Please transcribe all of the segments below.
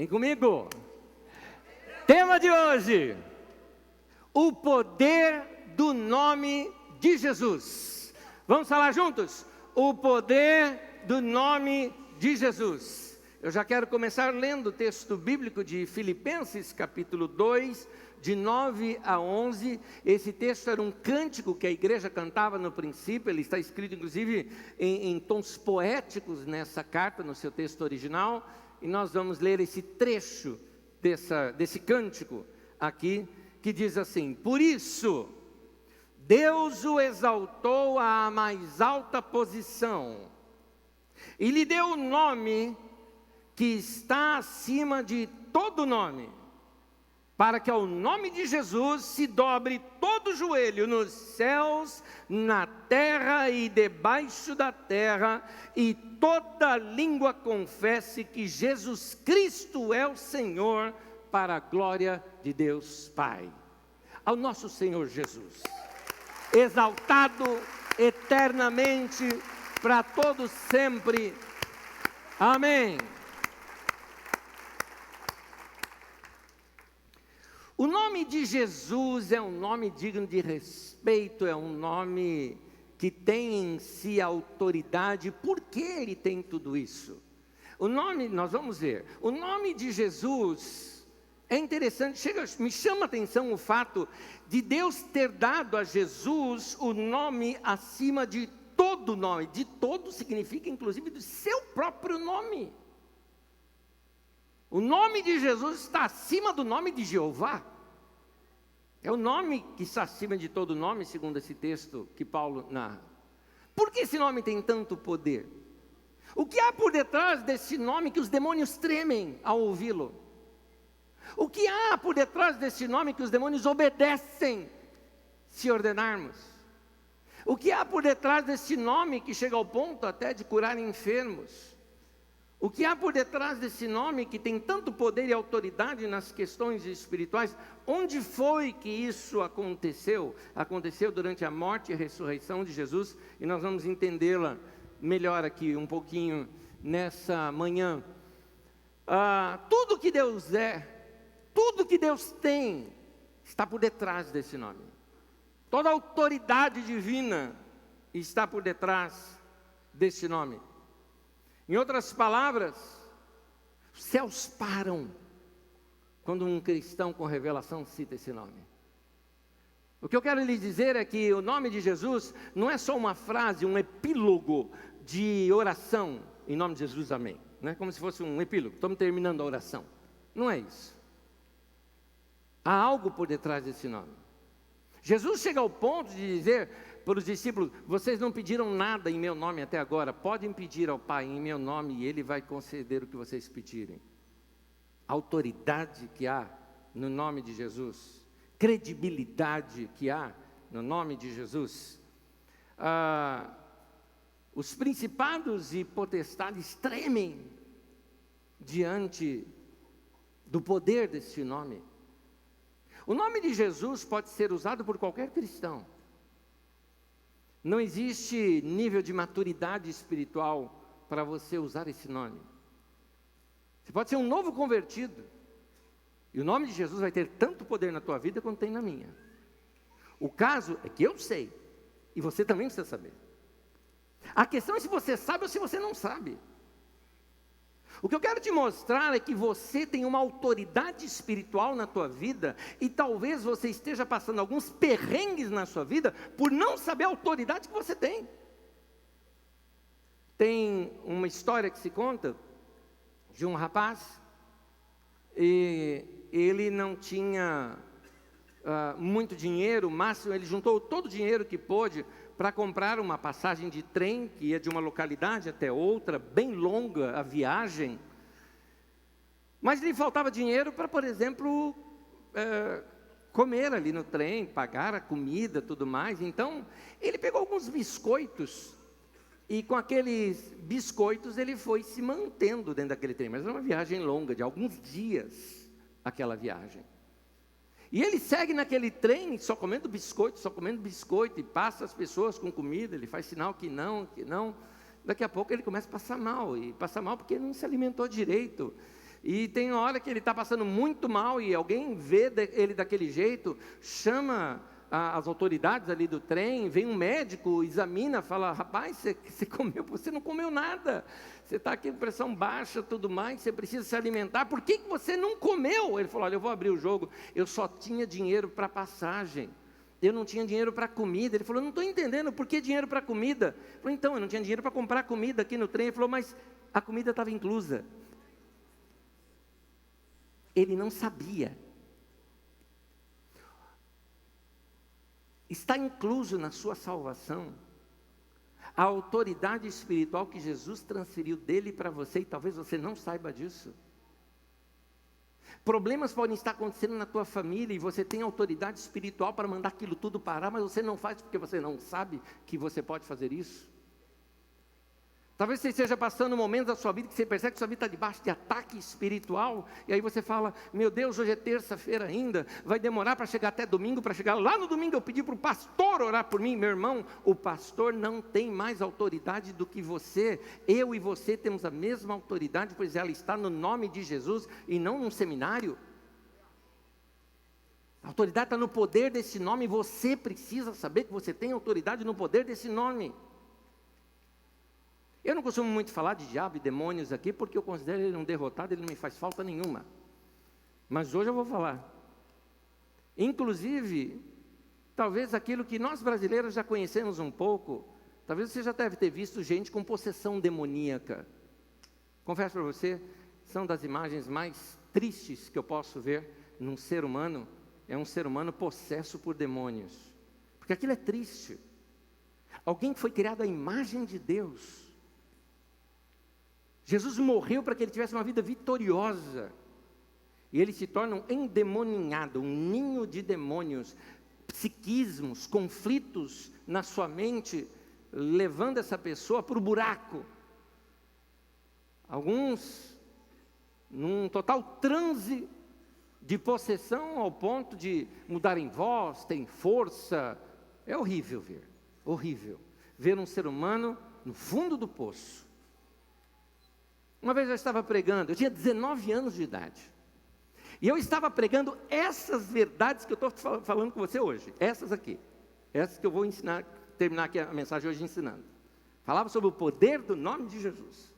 Vem comigo. Tema de hoje: o poder do nome de Jesus. Vamos falar juntos? O poder do nome de Jesus. Eu já quero começar lendo o texto bíblico de Filipenses, capítulo 2, de 9 a 11. Esse texto era um cântico que a igreja cantava no princípio. Ele está escrito, inclusive, em tons poéticos nessa carta, no seu texto original. E nós vamos ler esse trecho desse cântico aqui, que diz assim: por isso, Deus o exaltou à mais alta posição e lhe deu o nome que está acima de todo nome, para que ao nome de Jesus se dobre todo o joelho nos céus, na terra e debaixo da terra, e toda língua confesse que Jesus Cristo é o Senhor, para a glória de Deus Pai. Ao nosso Senhor Jesus, exaltado eternamente, para todos sempre. Amém. O nome de Jesus é um nome digno de respeito, é um nome que tem em si autoridade. Por que ele tem tudo isso? O nome, nós vamos ver, o nome de Jesus é interessante, me chama a atenção o fato de Deus ter dado a Jesus o nome acima de todo nome. De todo significa inclusive do seu próprio nome. O nome de Jesus está acima do nome de Jeová. É o nome que está acima de todo nome, segundo esse texto que Paulo narra. Por que esse nome tem tanto poder? O que há por detrás desse nome que os demônios tremem ao ouvi-lo? O que há por detrás desse nome que os demônios obedecem se ordenarmos? O que há por detrás desse nome que chega ao ponto até de curar enfermos? O que há por detrás desse nome que tem tanto poder e autoridade nas questões espirituais? Onde foi que isso aconteceu? Aconteceu durante a morte e a ressurreição de Jesus, e nós vamos entendê-la melhor aqui um pouquinho nessa manhã. Tudo que Deus é, tudo que Deus tem, está por detrás desse nome. Toda a autoridade divina está por detrás desse nome. Em outras palavras, os céus param quando um cristão com revelação cita esse nome. O que eu quero lhe dizer é que o nome de Jesus não é só uma frase, um epílogo de oração, em nome de Jesus, amém. Não é como se fosse um epílogo, estamos terminando a oração. Não é isso. Há algo por detrás desse nome. Jesus chega ao ponto de dizer para os discípulos: vocês não pediram nada em meu nome até agora, podem pedir ao Pai em meu nome e Ele vai conceder o que vocês pedirem. A autoridade que há no nome de Jesus, credibilidade que há no nome de Jesus. Os principados e potestades tremem diante do poder desse nome. O nome de Jesus pode ser usado por qualquer cristão. Não existe nível de maturidade espiritual para você usar esse nome. Você pode ser um novo convertido, e o nome de Jesus vai ter tanto poder na tua vida quanto tem na minha. O caso é que eu sei, e você também precisa saber. A questão é se você sabe ou se você não sabe. O que eu quero te mostrar é que você tem uma autoridade espiritual na tua vida, e talvez você esteja passando alguns perrengues na sua vida por não saber a autoridade que você tem. Tem uma história que se conta de um rapaz, e ele não tinha muito dinheiro. O máximo, ele juntou todo o dinheiro que pôde para comprar uma passagem de trem que ia de uma localidade até outra, bem longa a viagem. Mas lhe faltava dinheiro para, por exemplo, comer ali no trem, pagar a comida, tudo mais. Então, ele pegou alguns biscoitos, e com aqueles biscoitos ele foi se mantendo dentro daquele trem. Mas era uma viagem longa, de alguns dias, aquela viagem. E ele segue naquele trem, só comendo biscoito, e passa as pessoas com comida, ele faz sinal que não. Daqui a pouco ele começa a passar mal, e passa mal porque ele não se alimentou direito. E tem hora que ele está passando muito mal e alguém vê ele daquele jeito, chama as autoridades ali do trem, vem um médico, examina, fala: rapaz, você comeu, você não comeu nada, você está aqui com pressão baixa, tudo mais, você precisa se alimentar, por que você não comeu? Ele falou: olha, eu vou abrir o jogo, eu só tinha dinheiro para passagem, eu não tinha dinheiro para comida. Ele falou: não estou entendendo, por que dinheiro para comida? Eu falei: então, eu não tinha dinheiro para comprar comida aqui no trem. Ele falou: mas a comida estava inclusa. Ele não sabia. Está incluso na sua salvação a autoridade espiritual que Jesus transferiu dele para você, e talvez você não saiba disso. Problemas podem estar acontecendo na tua família e você tem autoridade espiritual para mandar aquilo tudo parar, mas você não faz porque você não sabe que você pode fazer isso. Talvez você esteja passando momentos da sua vida que você percebe que sua vida está debaixo de ataque espiritual, e aí você fala: meu Deus, hoje é terça-feira ainda, vai demorar para chegar até domingo, para chegar lá no domingo eu pedi para o pastor orar por mim. Meu irmão, o pastor não tem mais autoridade do que você. Eu e você temos a mesma autoridade, pois ela está no nome de Jesus e não num seminário. A autoridade está no poder desse nome, e você precisa saber que você tem autoridade no poder desse nome. Eu não costumo muito falar de diabo e demônios aqui, porque eu considero ele um derrotado, ele não me faz falta nenhuma. Mas hoje eu vou falar. Inclusive, talvez aquilo que nós brasileiros já conhecemos um pouco, talvez você já deve ter visto gente com possessão demoníaca. Confesso para você, são das imagens mais tristes que eu posso ver num ser humano, é um ser humano possesso por demônios. Porque aquilo é triste. Alguém que foi criado à imagem de Deus. Jesus morreu para que ele tivesse uma vida vitoriosa, e ele se torna um endemoninhado, um ninho de demônios, psiquismos, conflitos na sua mente, levando essa pessoa para o buraco. Alguns, num total transe de possessão, ao ponto de mudarem voz, terem força. É horrível ver um ser humano no fundo do poço. Uma vez eu estava pregando, eu tinha 19 anos de idade, e eu estava pregando essas verdades que eu estou falando com você hoje, essas aqui, essas que eu vou ensinar, terminar aqui a mensagem hoje ensinando. Falava sobre o poder do nome de Jesus.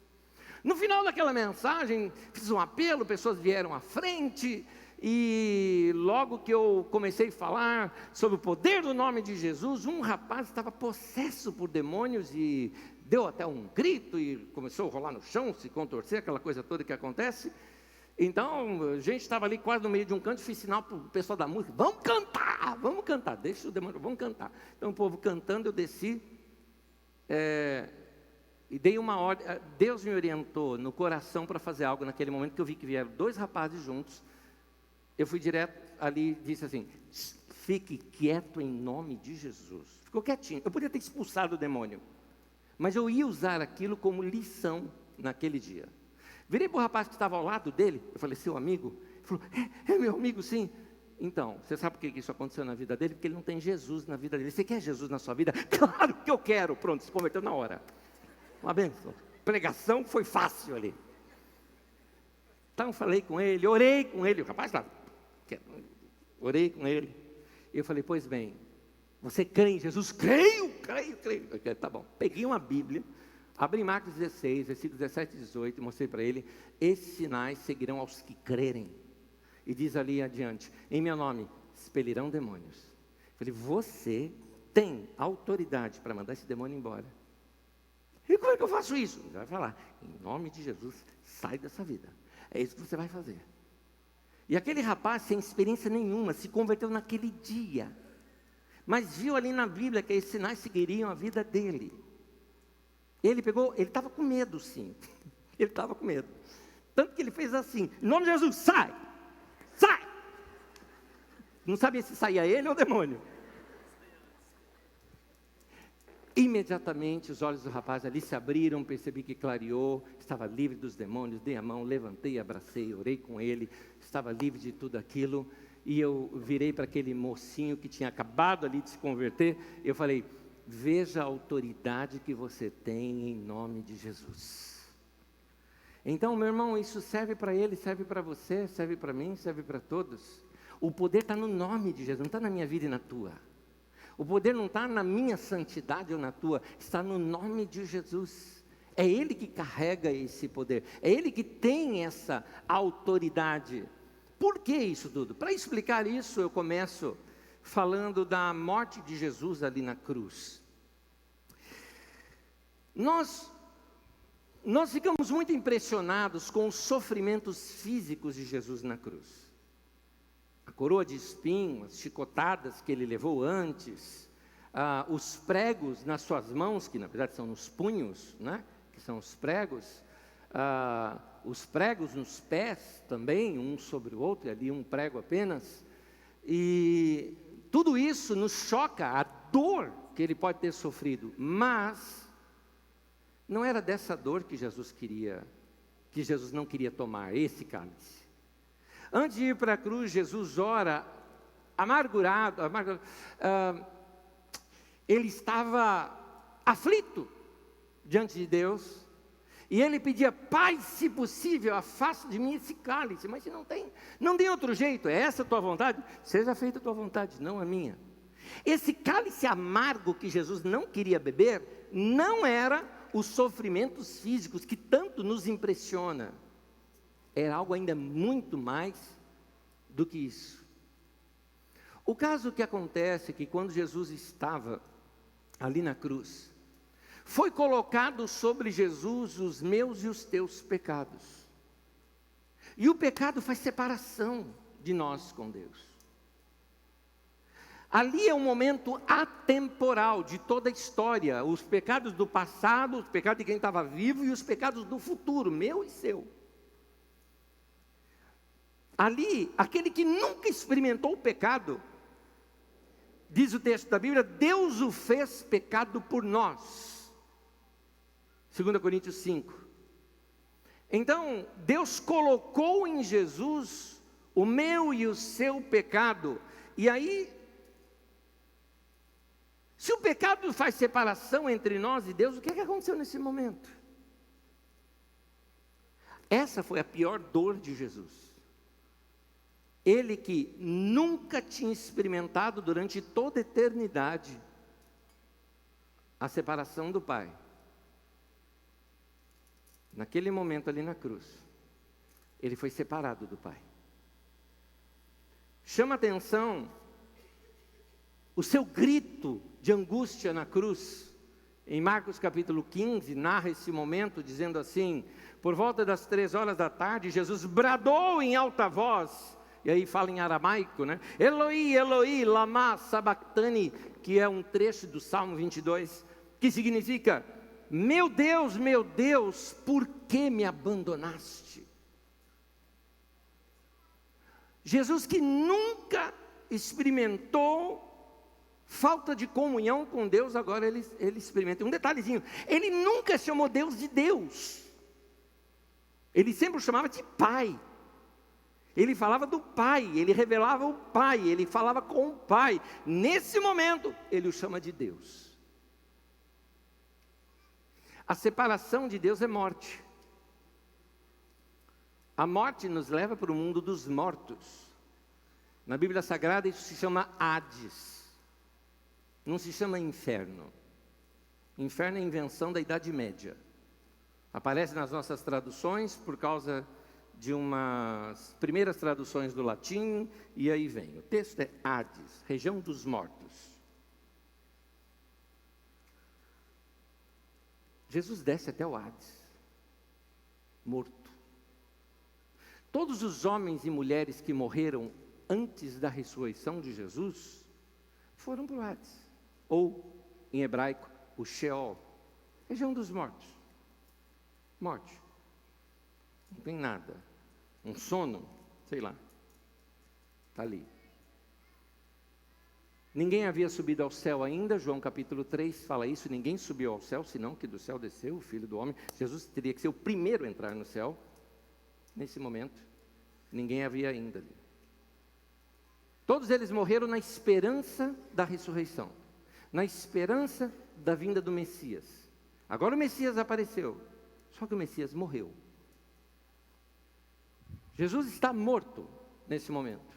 No final daquela mensagem, fiz um apelo, pessoas vieram à frente, e logo que eu comecei a falar sobre o poder do nome de Jesus, um rapaz estava possesso por demônios e deu até um grito e começou a rolar no chão, se contorcer, aquela coisa toda que acontece. Então, a gente estava ali quase no meio de um canto, fiz sinal para o pessoal da música: vamos cantar, deixa o demônio, vamos cantar. Então o povo cantando, eu desci, e dei uma ordem. Deus me orientou no coração para fazer algo naquele momento, que eu vi que vieram 2 rapazes juntos. Eu fui direto ali e disse assim: fique quieto em nome de Jesus. Ficou quietinho. Eu podia ter expulsado o demônio, mas eu ia usar aquilo como lição naquele dia. Virei para o rapaz que estava ao lado dele, eu falei: seu amigo? Ele falou: é meu amigo, sim. Então, você sabe por que isso aconteceu na vida dele? Porque ele não tem Jesus na vida dele. Você quer Jesus na sua vida? Claro que eu quero. Pronto, se converteu na hora. Uma benção. Pregação foi fácil ali. Então falei com ele, orei com ele. O rapaz estava... Orei com ele. E eu falei: pois bem, você crê em Jesus? Creio. Tá bom. Peguei uma Bíblia, abri Marcos 16, versículos 17 e 18, mostrei para ele: esses sinais seguirão aos que crerem. E diz ali adiante: em meu nome expelirão demônios. Eu falei: você tem autoridade para mandar esse demônio embora. E como é que eu faço isso? Ele vai falar: em nome de Jesus, sai dessa vida. É isso que você vai fazer. E aquele rapaz, sem experiência nenhuma, se converteu naquele dia, mas viu ali na Bíblia que esses sinais seguiriam a vida dele. Ele estava com medo, sim. Ele estava com medo. Tanto que ele fez assim: em nome de Jesus, sai! Não sabia se saía ele ou o demônio. Imediatamente os olhos do rapaz ali se abriram, percebi que clareou, estava livre dos demônios, dei a mão, levantei, abracei, orei com ele, estava livre de tudo aquilo. E eu virei para aquele mocinho que tinha acabado ali de se converter, eu falei: veja a autoridade que você tem em nome de Jesus. Então, meu irmão, isso serve para ele, serve para você, serve para mim, serve para todos. O poder está no nome de Jesus, não está na minha vida e na tua. O poder não está na minha santidade ou na tua, está no nome de Jesus. É Ele que carrega esse poder, é Ele que tem essa autoridade. Por que isso tudo? Para explicar isso, eu começo falando da morte de Jesus ali na cruz. Nós ficamos muito impressionados com os sofrimentos físicos de Jesus na cruz. A coroa de espinhos, as chicotadas que ele levou antes, os pregos nas suas mãos, que na verdade são nos punhos, né? Que são os pregos nos pés também, um sobre o outro, e ali um prego apenas. E tudo isso nos choca, a dor que ele pode ter sofrido, mas não era dessa dor que Jesus não queria tomar, esse cálice. Antes de ir para a cruz, Jesus ora, amargurado, ele estava aflito diante de Deus, e ele pedia: Pai, se possível, afaste de mim esse cálice, mas não tem outro jeito, é essa a tua vontade? Seja feita a tua vontade, não a minha. Esse cálice amargo que Jesus não queria beber, não era os sofrimentos físicos que tanto nos impressiona. Era algo ainda muito mais do que isso. O caso que acontece é que quando Jesus estava ali na cruz, foi colocado sobre Jesus os meus e os teus pecados. E o pecado faz separação de nós com Deus. Ali é um momento atemporal de toda a história, os pecados do passado, os pecados de quem estava vivo e os pecados do futuro, meu e seu. Ali, aquele que nunca experimentou o pecado, diz o texto da Bíblia, Deus o fez pecado por nós. 2 Coríntios 5. Então, Deus colocou em Jesus o meu e o seu pecado. E aí, se o pecado faz separação entre nós e Deus, o que aconteceu nesse momento? Essa foi a pior dor de Jesus. Ele que nunca tinha experimentado durante toda a eternidade a separação do Pai. Naquele momento ali na cruz, ele foi separado do Pai. Chama atenção o seu grito de angústia na cruz. Em Marcos capítulo 15, narra esse momento dizendo assim: por volta das 3 horas da tarde, Jesus bradou em alta voz. E aí fala em aramaico, né? Eloi, Eloi, lama sabachthani, que é um trecho do Salmo 22, que significa: meu Deus, por que me abandonaste? Jesus, que nunca experimentou falta de comunhão com Deus, agora ele experimenta. Um detalhezinho: ele nunca chamou Deus de Deus, ele sempre o chamava de Pai. Ele falava do Pai, ele revelava o Pai, ele falava com o Pai. Nesse momento, ele o chama de Deus. A separação de Deus é morte. A morte nos leva para o mundo dos mortos. Na Bíblia Sagrada isso se chama Hades. Não se chama inferno. Inferno é invenção da Idade Média. Aparece nas nossas traduções por causa de umas primeiras traduções do latim, e aí vem. O texto é Hades, região dos mortos. Jesus desce até o Hades, morto. Todos os homens e mulheres que morreram antes da ressurreição de Jesus foram para o Hades, ou em hebraico, o Sheol, região dos mortos. Morte. Não tem nada. Um sono, sei lá. Está ali. Ninguém havia subido ao céu ainda. João capítulo 3 fala isso. Ninguém subiu ao céu, senão que do céu desceu o Filho do Homem. Jesus teria que ser o primeiro a entrar no céu. Nesse momento, ninguém havia ainda ali. Todos eles morreram na esperança da ressurreição, na esperança da vinda do Messias. Agora o Messias apareceu, só que o Messias morreu. Jesus está morto nesse momento.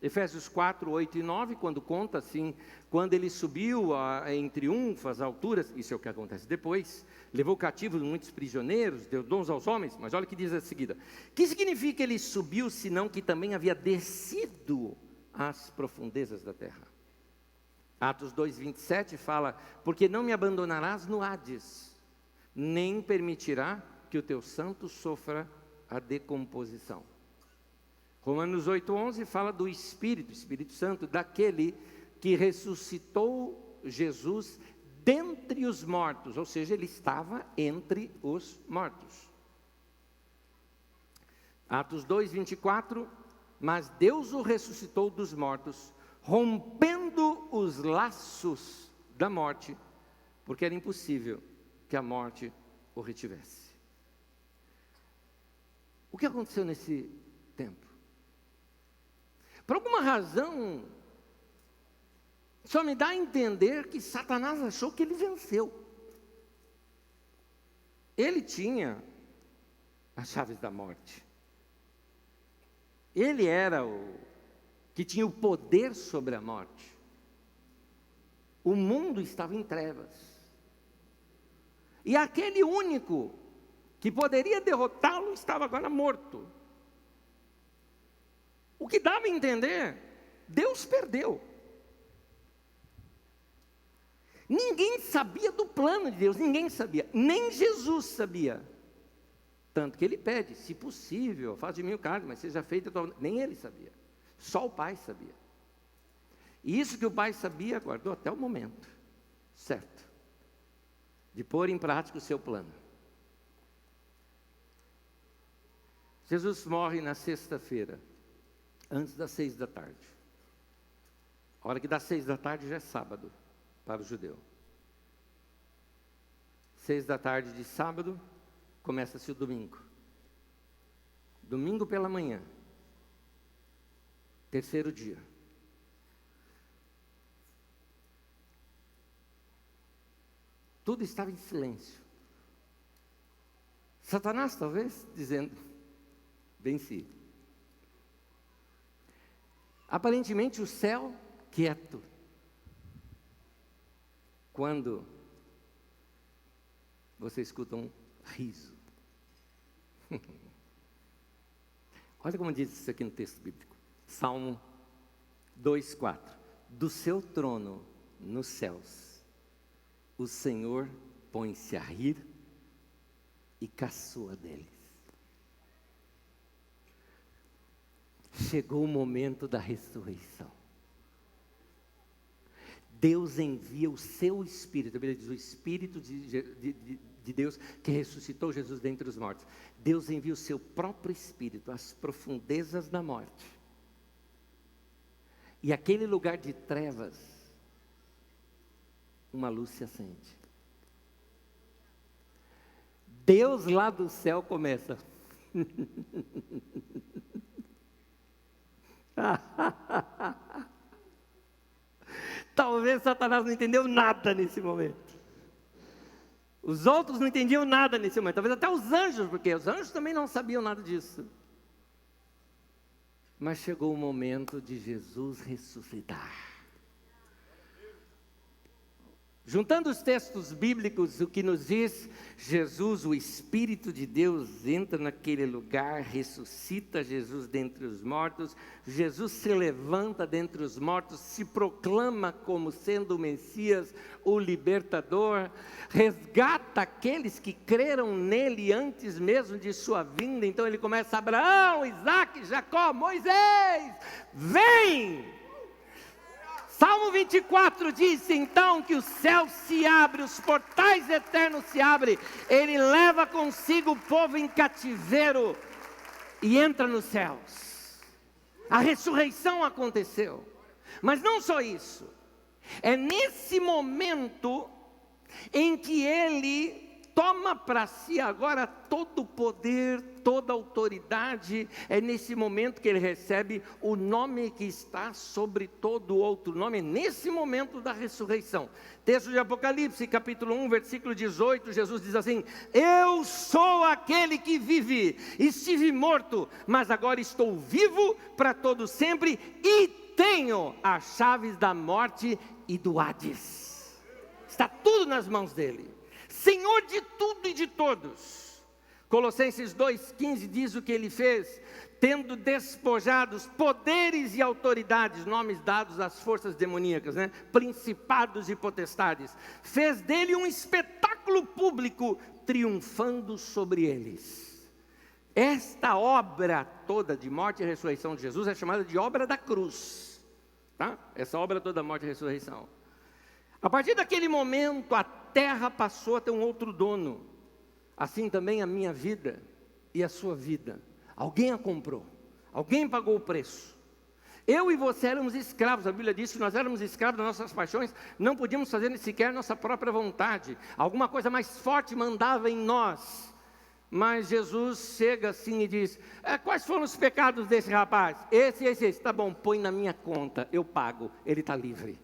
Efésios 4, 8 e 9, quando conta assim, quando ele subiu em triunfo às alturas, isso é o que acontece depois, levou cativos muitos prisioneiros, deu dons aos homens, mas olha o que diz a seguida. Que significa ele subiu, senão que também havia descido às profundezas da terra? Atos 2, 27 fala, porque não me abandonarás no Hades, nem permitirá que o teu santo sofra a decomposição. Romanos 8:11 fala do Espírito Santo, daquele que ressuscitou Jesus dentre os mortos, ou seja, ele estava entre os mortos. Atos 2:24, mas Deus o ressuscitou dos mortos, rompendo os laços da morte, porque era impossível que a morte o retivesse. O que aconteceu nesse tempo? Por alguma razão, só me dá a entender que Satanás achou que ele venceu. Ele tinha as chaves da morte. Ele era o que tinha o poder sobre a morte. O mundo estava em trevas. E aquele único que poderia derrotá-lo estava agora morto. O que dava a entender, Deus perdeu. Ninguém sabia do plano de Deus, ninguém sabia, nem Jesus sabia. Tanto que ele pede, se possível, faça de mim o cálice, mas seja feita a tua vontade. Nem ele sabia, só o Pai sabia. E isso que o Pai sabia, aguardou até o momento certo de pôr em prática o seu plano. Jesus morre na sexta-feira, antes das 6 da tarde. A hora que dá 6 da tarde já é sábado para o judeu. 6 da tarde de sábado, começa-se o domingo. Domingo pela manhã, terceiro dia. Tudo estava em silêncio. Satanás talvez dizendo, venci. Aparentemente o céu quieto. Quando você escuta um riso. Olha como diz isso aqui no texto bíblico. Salmo 2:4. Do seu trono nos céus, o Senhor põe-se a rir e caçoa deles. Chegou o momento da ressurreição. Deus envia o seu Espírito, a Bíblia diz o Espírito de Deus que ressuscitou Jesus dentre os mortos. Deus envia o seu próprio Espírito às profundezas da morte. E aquele lugar de trevas, uma luz se acende. Deus lá do céu começa. Talvez Satanás não entendeu nada nesse momento. Os outros não entendiam nada nesse momento. Talvez até os anjos, porque os anjos também não sabiam nada disso. Mas chegou o momento de Jesus ressuscitar. Juntando os textos bíblicos, o que nos diz, Jesus, o Espírito de Deus, entra naquele lugar, ressuscita Jesus dentre os mortos, Jesus se levanta dentre os mortos, se proclama como sendo o Messias, o libertador, resgata aqueles que creram nele antes mesmo de sua vinda. Então ele começa, Abraão, Isaque, Jacó, Moisés, vem! Salmo 24 diz então que o céu se abre, os portais eternos se abrem, ele leva consigo o povo em cativeiro e entra nos céus. A ressurreição aconteceu, mas não só isso, é nesse momento em que ele toma para si agora todo o poder, toda a autoridade. É nesse momento que ele recebe o nome que está sobre todo outro nome, nesse momento da ressurreição. Texto de Apocalipse, capítulo 1, versículo 18, Jesus diz assim: eu sou aquele que vive, estive morto, mas agora estou vivo para todo sempre, e tenho as chaves da morte e do Hades. Está tudo nas mãos dele. Senhor de tudo e de todos. Colossenses 2,15 diz o que ele fez: tendo despojados poderes e autoridades, nomes dados às forças demoníacas, principados e potestades, fez dele um espetáculo público, triunfando sobre eles. Esta obra toda de morte e ressurreição de Jesus é chamada de obra da cruz, tá? Essa obra toda da morte e ressurreição. A partir daquele momento, a terra passou a ter um outro dono. Assim também a minha vida e a sua vida. Alguém a comprou, alguém pagou o preço. Eu e você éramos escravos. A Bíblia diz que nós éramos escravos das nossas paixões, não podíamos fazer nem sequer nossa própria vontade. Alguma coisa mais forte mandava em nós. Mas Jesus chega assim e diz: quais foram os pecados desse rapaz? Esse. Tá bom, põe na minha conta, eu pago, ele está livre.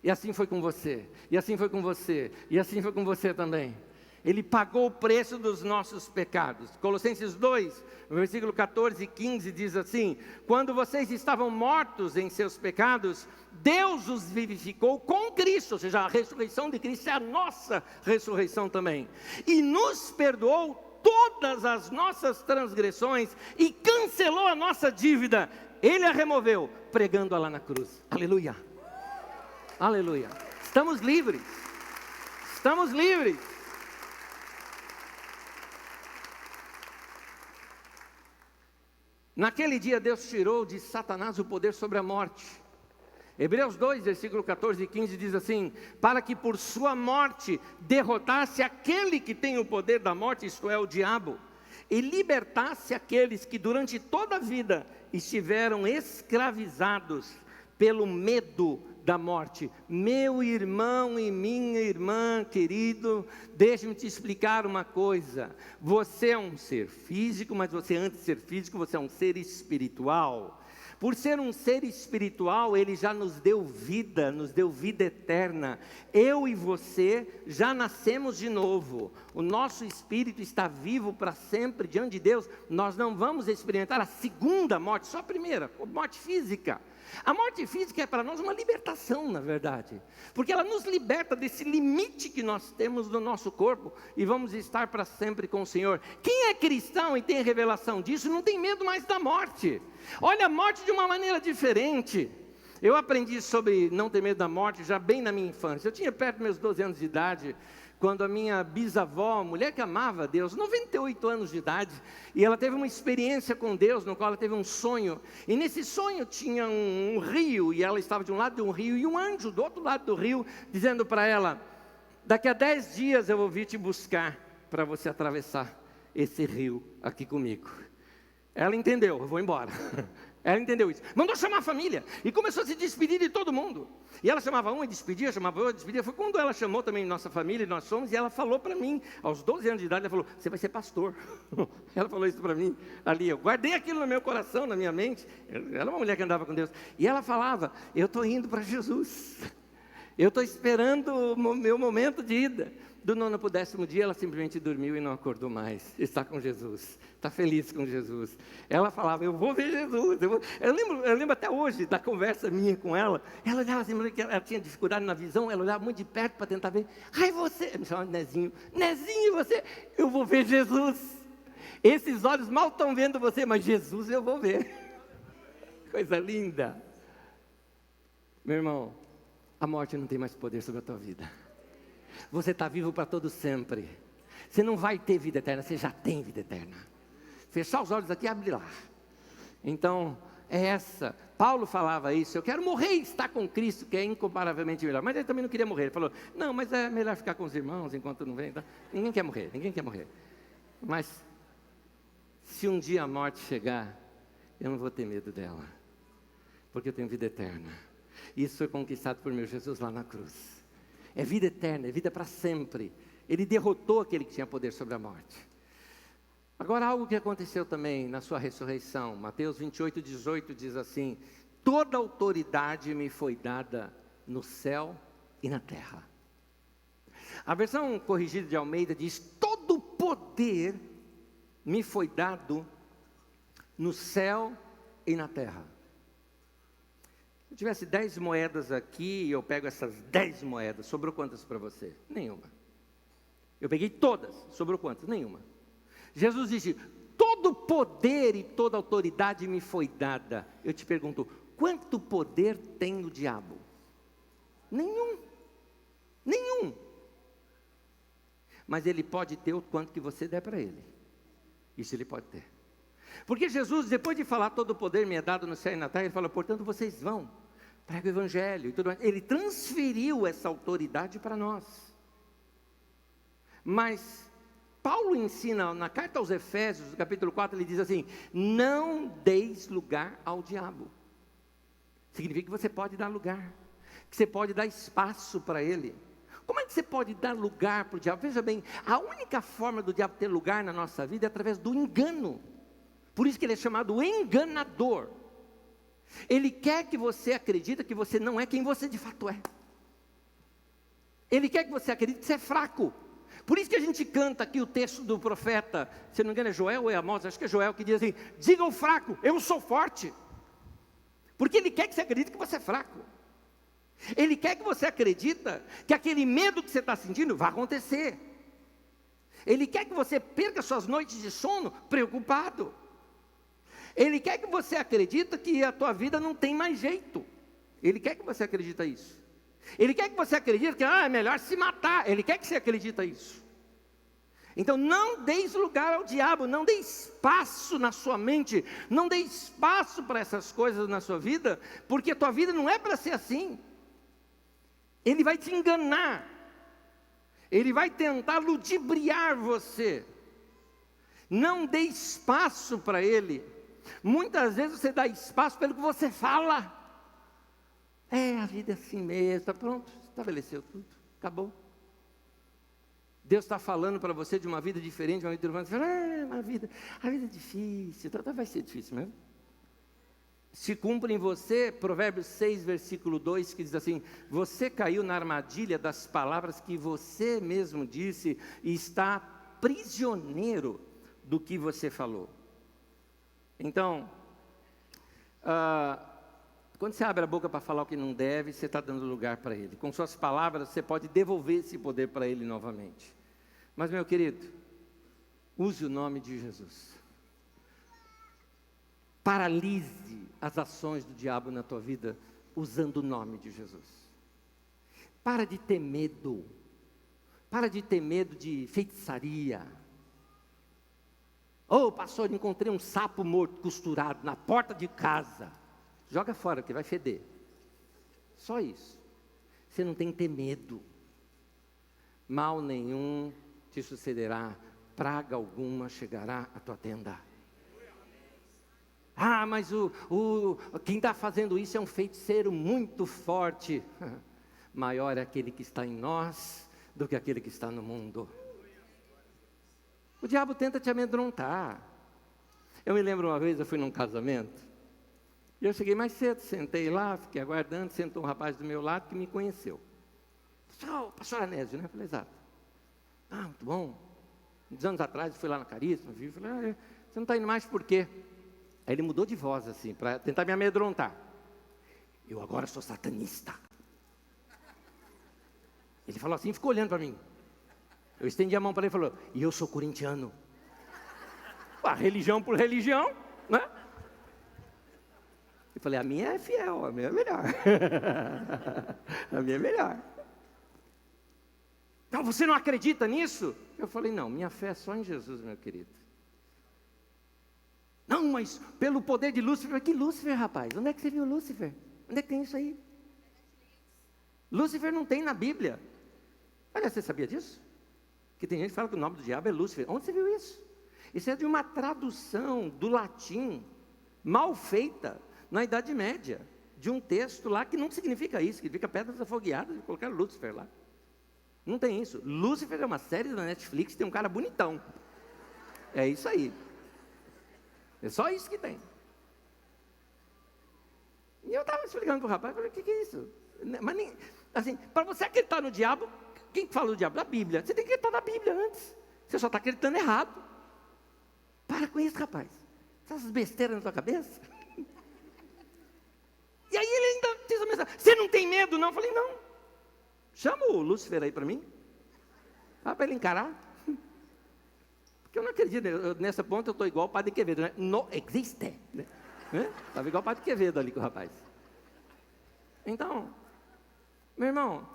E assim foi com você, e assim foi com você, e assim foi com você também. Ele pagou o preço dos nossos pecados. Colossenses 2, versículo 14 e 15 diz assim: quando vocês estavam mortos em seus pecados, Deus os vivificou com Cristo, ou seja, a ressurreição de Cristo é a nossa ressurreição também, e nos perdoou todas as nossas transgressões e cancelou a nossa dívida. Ele a removeu, pregando-a lá na cruz. Aleluia. Aleluia. Estamos livres. Estamos livres. Naquele dia Deus tirou de Satanás o poder sobre a morte. Hebreus 2, versículo 14 e 15 diz assim: para que por sua morte derrotasse aquele que tem o poder da morte, isto é, o diabo, e libertasse aqueles que durante toda a vida estiveram escravizados pelo medo da morte. Meu irmão e minha irmã querido, deixe-me te explicar uma coisa. Você é um ser físico, mas você, antes de ser físico, você é um ser espiritual. Por ser um ser espiritual, Ele já nos deu vida eterna. Eu e você já nascemos de novo. O nosso espírito está vivo para sempre diante de Deus. Nós não vamos experimentar a segunda morte, só a primeira, a morte física. A morte física é para nós uma libertação, na verdade, porque ela nos liberta desse limite que nós temos no nosso corpo, e vamos estar para sempre com o Senhor. Quem é cristão e tem revelação disso, não tem medo mais da morte. Olha a morte de uma maneira diferente. Eu aprendi sobre não ter medo da morte já bem na minha infância. Eu tinha perto dos meus 12 anos de idade, quando a minha bisavó, mulher que amava Deus, 98 anos de idade, e ela teve uma experiência com Deus, no qual ela teve um sonho, e nesse sonho tinha um rio, e ela estava de um lado de um rio, e um anjo do outro lado do rio, dizendo para ela: daqui a 10 dias eu vou vir te buscar, para você atravessar esse rio aqui comigo. Ela entendeu: eu vou embora. Ela entendeu isso, mandou chamar a família, e começou a se despedir de todo mundo, e ela chamava um e despedia, chamava outro e despedia. Foi quando ela chamou também nossa família, e nós fomos, e ela falou para mim, aos 12 anos de idade, ela falou: você vai ser pastor. Ela falou isso para mim, ali, eu guardei aquilo no meu coração, na minha mente. Ela é uma mulher que andava com Deus, e ela falava: eu estou indo para Jesus, eu estou esperando o meu momento de ida. Do 9º para o 10º dia, ela simplesmente dormiu e não acordou mais. Está com Jesus, está feliz com Jesus. Ela falava: eu vou ver Jesus. Eu lembro até hoje da conversa minha com ela. Ela olhava assim, ela tinha dificuldade na visão, ela olhava muito de perto para tentar ver. Ai, você, me chamava de Nezinho. Nezinho, você, eu vou ver Jesus. Esses olhos mal estão vendo você, mas Jesus eu vou ver. Coisa linda. Meu irmão, a morte não tem mais poder sobre a tua vida. Você está vivo para todo sempre. Você não vai ter vida eterna, você já tem vida eterna. Fechar os olhos aqui e abrir lá. Então, é essa. Paulo falava isso: eu quero morrer e estar com Cristo, que é incomparavelmente melhor. Mas ele também não queria morrer. Ele falou: não, mas é melhor ficar com os irmãos enquanto não vem. Então, ninguém quer morrer. Mas, se um dia a morte chegar, eu não vou ter medo dela, porque eu tenho vida eterna. Isso foi conquistado por meu Jesus lá na cruz. É vida eterna, é vida para sempre. Ele derrotou aquele que tinha poder sobre a morte. Agora, algo que aconteceu também na sua ressurreição. Mateus 28:18 diz assim: toda autoridade me foi dada no céu e na terra. A versão corrigida de Almeida diz: todo poder me foi dado no céu e na terra. Se eu tivesse 10 moedas aqui, eu pego essas 10 moedas, sobrou quantas para você? Nenhuma. Eu peguei todas, sobrou quantas? Nenhuma. Jesus disse: todo poder e toda autoridade me foi dada. Eu te pergunto, quanto poder tem o diabo? Nenhum. Nenhum. Mas ele pode ter o quanto que você der para ele. Isso ele pode ter. Porque Jesus, depois de falar todo o poder me é dado no céu e na terra, ele fala: portanto vocês vão, prega o evangelho e tudo mais. Ele transferiu essa autoridade para nós. Mas Paulo ensina na carta aos Efésios, no capítulo 4, ele diz assim: não deis lugar ao diabo. Significa que você pode dar lugar, que você pode dar espaço para ele. Como é que você pode dar lugar para o diabo? Veja bem, a única forma do diabo ter lugar na nossa vida é através do engano. Por isso que ele é chamado enganador. Ele quer que você acredite que você não é quem você de fato é. Ele quer que você acredite que você é fraco. Por isso que a gente canta aqui o texto do profeta, se não me engano é Joel ou é Amós, acho que é Joel, que diz assim: diga ao fraco, eu sou forte. Porque ele quer que você acredite que você é fraco. Ele quer que você acredite que aquele medo que você está sentindo vai acontecer. Ele quer que você perca suas noites de sono preocupado. Ele quer que você acredite que a tua vida não tem mais jeito. Ele quer que você acredite isso. Ele quer que você acredite que é melhor se matar. Ele quer que você acredite isso. Então não deis lugar ao diabo, não dê espaço na sua mente, não dê espaço para essas coisas na sua vida, porque a tua vida não é para ser assim. Ele vai te enganar, ele vai tentar ludibriar você. Não dê espaço para ele. Muitas vezes você dá espaço pelo que você fala. A vida é assim mesmo, tá pronto, estabeleceu tudo, acabou. Deus está falando para você de uma vida diferente, uma vida urbana. Você fala: a vida é difícil, vai ser difícil mesmo. Se cumpre em você, Provérbios 6, versículo 2, que diz assim: você caiu na armadilha das palavras que você mesmo disse e está prisioneiro do que você falou. Então, quando você abre a boca para falar o que não deve, você está dando lugar para ele. Com suas palavras, você pode devolver esse poder para ele novamente. Mas, meu querido, use o nome de Jesus. Paralise as ações do diabo na tua vida, usando o nome de Jesus. Para de ter medo. Para de ter medo de feitiçaria. Pastor, encontrei um sapo morto costurado na porta de casa. Joga fora, que vai feder. Só isso. Você não tem que ter medo. Mal nenhum te sucederá, praga alguma chegará à tua tenda. Mas quem está fazendo isso é um feiticeiro muito forte. Maior é aquele que está em nós do que aquele que está no mundo. O diabo tenta te amedrontar. Eu me lembro uma vez, eu fui num casamento, e eu cheguei mais cedo, sentei lá, fiquei aguardando, sentou um rapaz do meu lado que me conheceu. Pastor Anésio, né? Eu falei: exato. Muito bom. Uns anos atrás eu fui lá na Carisma, vi, falei: você não está indo mais por quê? Aí ele mudou de voz assim, para tentar me amedrontar. Eu agora sou satanista. Ele falou assim, ficou olhando para mim. Eu estendi a mão para ele e falou: e eu sou corintiano. Religião por religião, né? Eu falei: a minha é fiel, a minha é melhor. A minha é melhor. Então você não acredita nisso? Eu falei: não, minha fé é só em Jesus, meu querido. Não, mas pelo poder de Lúcifer. Que Lúcifer, rapaz? Onde é que você viu Lúcifer? Onde é que tem isso aí? Lúcifer não tem na Bíblia. Olha, você sabia disso? Que tem gente que fala que o nome do diabo é Lúcifer. Onde você viu isso? Isso é de uma tradução do latim, mal feita, na Idade Média, de um texto lá que não significa isso, significa pedras afogueadas, e colocaram Lúcifer lá. Não tem isso. Lúcifer é uma série da Netflix, tem um cara bonitão. É isso aí. É só isso que tem. E eu estava explicando para o rapaz, falei, o que é isso? Mas nem, assim, para você acreditar no diabo, quem fala do diabo? Da Bíblia. Você tem que acreditar na Bíblia antes. Você só está acreditando errado. Para com isso, rapaz. Essas besteiras na tua cabeça. E aí ele ainda diz a mensagem, você não tem medo não? Eu falei, não. Chama o Lúcifer aí para mim. Para ele encarar. Porque eu não acredito, nessa ponta eu estou igual o Padre Quevedo, né? Não existe. Estava igual o Padre Quevedo ali com o rapaz. Então, meu irmão,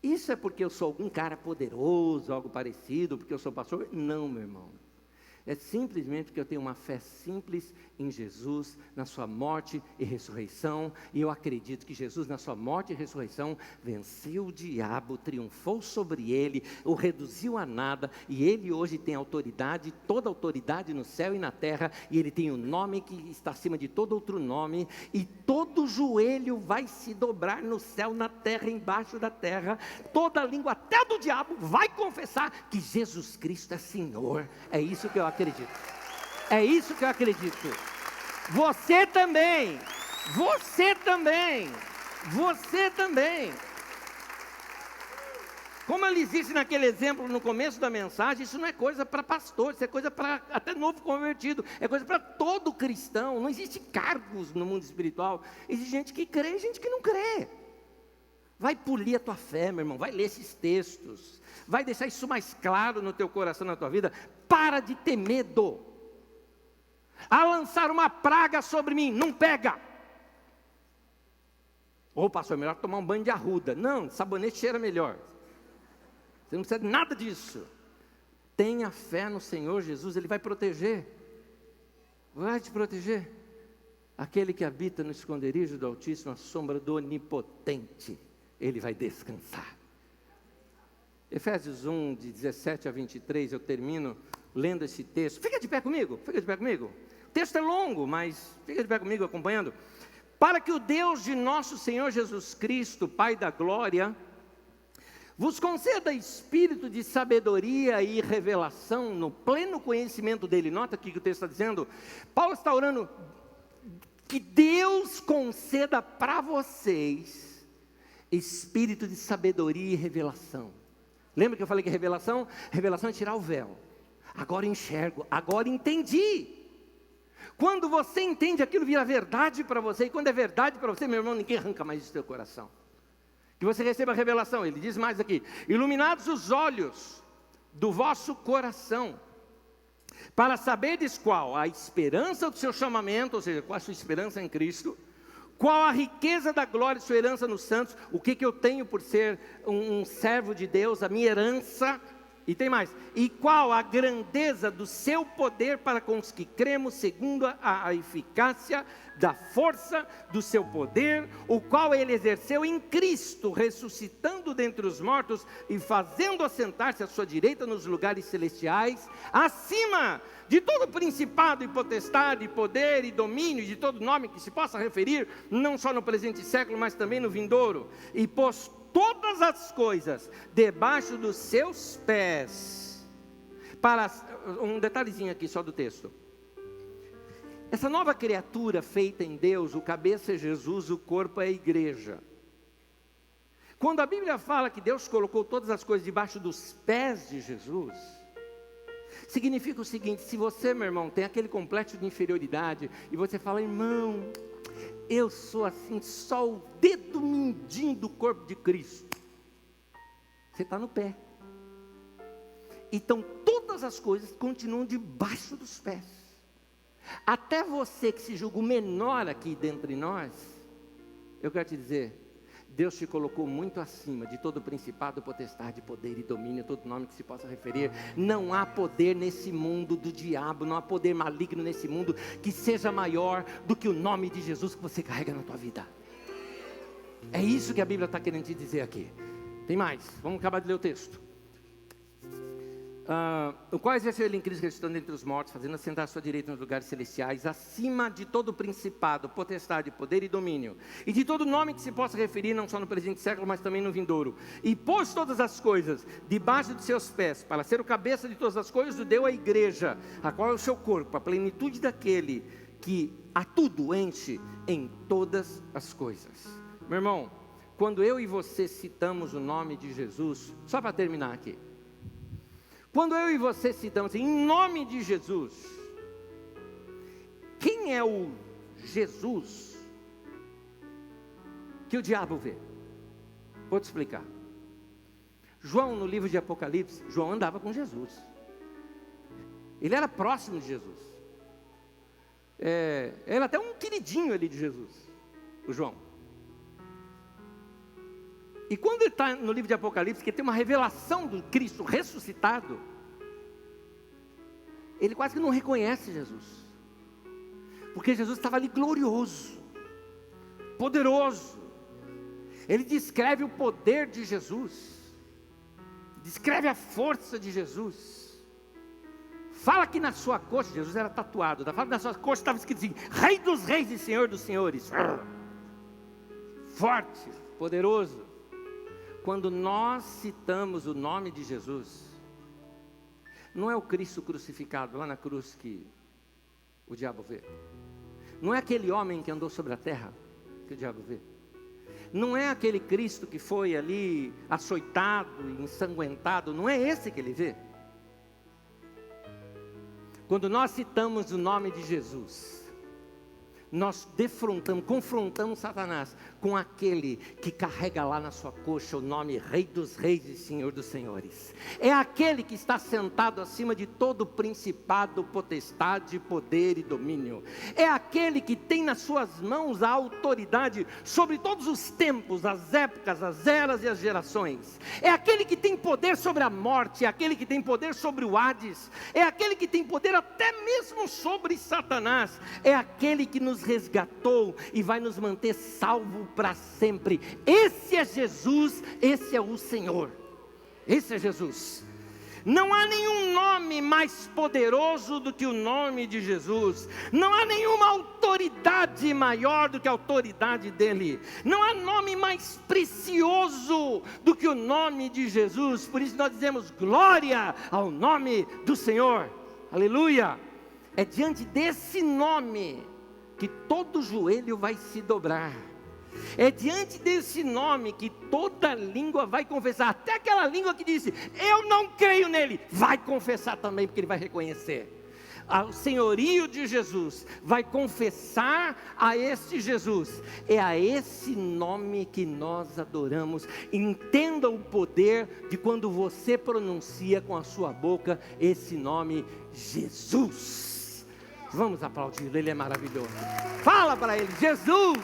isso é porque eu sou algum cara poderoso, algo parecido, porque eu sou pastor? Não, meu irmão. É simplesmente porque eu tenho uma fé simples em Jesus, na sua morte e ressurreição, e eu acredito que Jesus, na sua morte e ressurreição, venceu o diabo, triunfou sobre ele, o reduziu a nada, e ele hoje tem autoridade, toda autoridade no céu e na terra, e ele tem um nome que está acima de todo outro nome, e todo joelho vai se dobrar no céu, na terra, embaixo da terra, toda língua, até do diabo, vai confessar que Jesus Cristo é Senhor. É isso que eu acredito. É isso que eu acredito. Você também. Você também. Você também. Como eu lhes disse naquele exemplo no começo da mensagem, isso não é coisa para pastor, isso é coisa para até novo convertido, é coisa para todo cristão. Não existe cargos no mundo espiritual. Existe gente que crê e gente que não crê. Vai polir a tua fé, meu irmão, vai ler esses textos, vai deixar isso mais claro no teu coração, na tua vida. Para de ter medo. A lançar uma praga sobre mim, não pega. Ou pastor, é melhor tomar um banho de arruda. Não, sabonete cheira melhor. Você não precisa de nada disso. Tenha fé no Senhor Jesus, Ele vai proteger. Vai te proteger. Aquele que habita no esconderijo do Altíssimo, a sombra do Onipotente, Ele vai descansar. Efésios 1, de 17 a 23, eu termino lendo esse texto. Fica de pé comigo, fica de pé comigo. O texto é longo, mas fica de pé comigo acompanhando. Para que o Deus de nosso Senhor Jesus Cristo, Pai da glória, vos conceda espírito de sabedoria e revelação no pleno conhecimento dEle. Nota aqui que o texto está dizendo. Paulo está orando que Deus conceda para vocês espírito de sabedoria e revelação. Lembra que eu falei que revelação? Revelação é tirar o véu. Agora enxergo, agora entendi. Quando você entende, aquilo vira verdade para você. E quando é verdade para você, meu irmão, ninguém arranca mais do seu coração. Que você receba a revelação. Ele diz mais aqui: iluminados os olhos do vosso coração, para saberdes qual a esperança do seu chamamento, ou seja, qual a sua esperança em Cristo, qual a riqueza da glória de sua herança nos santos, o que eu tenho por ser um servo de Deus, a minha herança, e tem mais, e qual a grandeza do seu poder para com os que cremos, segundo a eficácia da força do seu poder, o qual ele exerceu em Cristo, ressuscitando dentre os mortos e fazendo assentar-se à sua direita nos lugares celestiais, acima de todo principado e potestade, e poder e domínio, de todo nome que se possa referir, não só no presente século, mas também no vindouro, e pôs todas as coisas debaixo dos seus pés. Para um detalhezinho aqui só do texto. Essa nova criatura feita em Deus, o cabeça é Jesus, o corpo é a igreja. Quando a Bíblia fala que Deus colocou todas as coisas debaixo dos pés de Jesus, significa o seguinte: se você, meu irmão, tem aquele complexo de inferioridade, e você fala, irmão, eu sou assim, só o dedo mindinho do corpo de Cristo, você está no pé. Então todas as coisas continuam debaixo dos pés. Até você que se julga o menor aqui dentre nós, eu quero te dizer, Deus te colocou muito acima de todo principado, potestade, poder e domínio, todo nome que se possa referir. Não há poder nesse mundo do diabo, não há poder maligno nesse mundo que seja maior do que o nome de Jesus que você carrega na tua vida. É isso que a Bíblia está querendo te dizer aqui. Tem mais, vamos acabar de ler o texto. o qual exerceu ele em Cristo, ressuscitando entre os mortos, fazendo assentar a sua direita nos lugares celestiais, acima de todo principado, potestade, poder e domínio, e de todo nome que se possa referir, não só no presente século, mas também no vindouro. E pôs todas as coisas debaixo de seus pés, para ser o cabeça de todas as coisas, o deu à igreja, a qual é o seu corpo, a plenitude daquele que a tudo enche em todas as coisas. Meu irmão, quando eu e você citamos o nome de Jesus, só para terminar aqui, quando eu e você citamos em nome de Jesus, quem é o Jesus que o diabo vê? Vou te explicar. João, no livro de Apocalipse, João andava com Jesus. Ele era próximo de Jesus. Era até um queridinho ali de Jesus, o João. E quando ele está no livro de Apocalipse, que tem uma revelação do Cristo ressuscitado, ele quase que não reconhece Jesus, porque Jesus estava ali glorioso, poderoso. Ele descreve o poder de Jesus, descreve a força de Jesus. Fala que na sua coxa, Jesus era tatuado, fala que na sua coxa estava escrito assim: Rei dos reis e Senhor dos senhores. Forte, poderoso. Quando nós citamos o nome de Jesus, não é o Cristo crucificado lá na cruz que o diabo vê. Não é aquele homem que andou sobre a terra que o diabo vê. Não é aquele Cristo que foi ali açoitado, ensanguentado. Não é esse que ele vê. Quando nós citamos o nome de Jesus, nós confrontamos Satanás com aquele que carrega lá na sua coxa o nome Rei dos reis e Senhor dos senhores. É aquele que está sentado acima de todo principado, potestade, poder e domínio. É aquele que tem nas suas mãos a autoridade sobre todos os tempos, as épocas, as eras e as gerações. É aquele que tem poder sobre a morte, é aquele que tem poder sobre o Hades, é aquele que tem poder até mesmo sobre Satanás. É aquele que nos resgatou e vai nos manter salvo para sempre. Esse é Jesus, esse é o Senhor. Esse é Jesus. Não há nenhum nome mais poderoso do que o nome de Jesus. Não há nenhuma autoridade maior do que a autoridade dele. Não há nome mais precioso do que o nome de Jesus. Por isso nós dizemos glória ao nome do Senhor. Aleluia. É diante desse nome que todo joelho vai se dobrar. É diante desse nome que toda língua vai confessar. Até aquela língua que disse: eu não creio nele, vai confessar também, porque ele vai reconhecer o senhorio de Jesus, vai confessar a este Jesus. É a esse nome que nós adoramos. Entenda o poder de quando você pronuncia com a sua boca esse nome, Jesus. Vamos aplaudi-lo, ele é maravilhoso. Fala para ele: Jesus,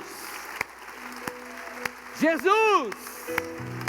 Jesus.